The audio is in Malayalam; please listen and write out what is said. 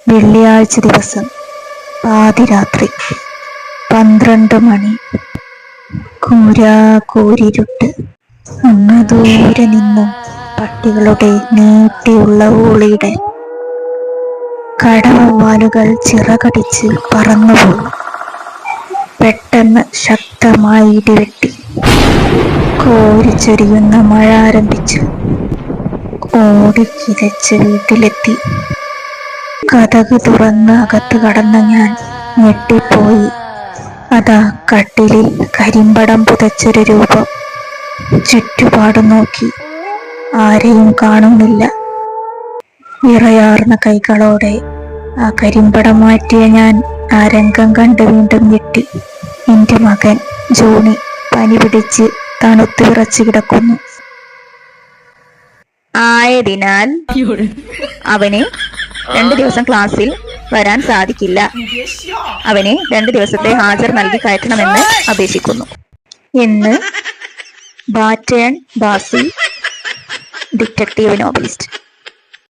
വെള്ളിയാഴ്ച ദിവസം പാതിരാത്രി 12 മണി. കൂരിരുട്ട്. അങ്ങ് ദൂരെ നിന്നും പട്ടികളുടെ നീട്ടിയുള്ള ഊളിയുടെ കടവവ്വാലുകൾ ചിറകടിച്ച് പറന്നുപോയി. പെട്ടെന്ന് ശക്തമായി ഇടിവെട്ടി. കോരിച്ചൊരിയുന്ന മഴ ആരംഭിച്ചു. ഓടിക്കിതച്ച് വീട്ടിലെത്തി. കതക് തുറന്ന് അകത്ത് കടന്ന ഞാൻ ഞെട്ടിപ്പോയി. അതാ കട്ടിലിൽ കരിമ്പടം പുതച്ചൊരു രൂപം. ചുറ്റുപാടും നോക്കി, ആരെയും കാണുന്നില്ല. വിറയാർന്ന കൈകളോടെ ആ കരിമ്പടം മാറ്റിയ ഞാൻ ആ രംഗം കണ്ട് വീണ്ടും ഞെട്ടി. എൻ്റെ മകൻ ജോണി പനി പിടിച്ച് തണുത്ത് വിറച്ചു കിടക്കുന്നു. ആയതിനാൽ അവന് 2 ദിവസം ക്ലാസ്സിൽ വരാൻ സാധിക്കില്ല. അവന് 2 ദിവസത്തെ ഹാജർ നൽകി കയറ്റണമെന്ന് അപേക്ഷിക്കുന്നു എന്ന് ബാറ്റേൺ ബാസി, ഡിറ്റക്റ്റീവ് നോവലിസ്റ്റ്.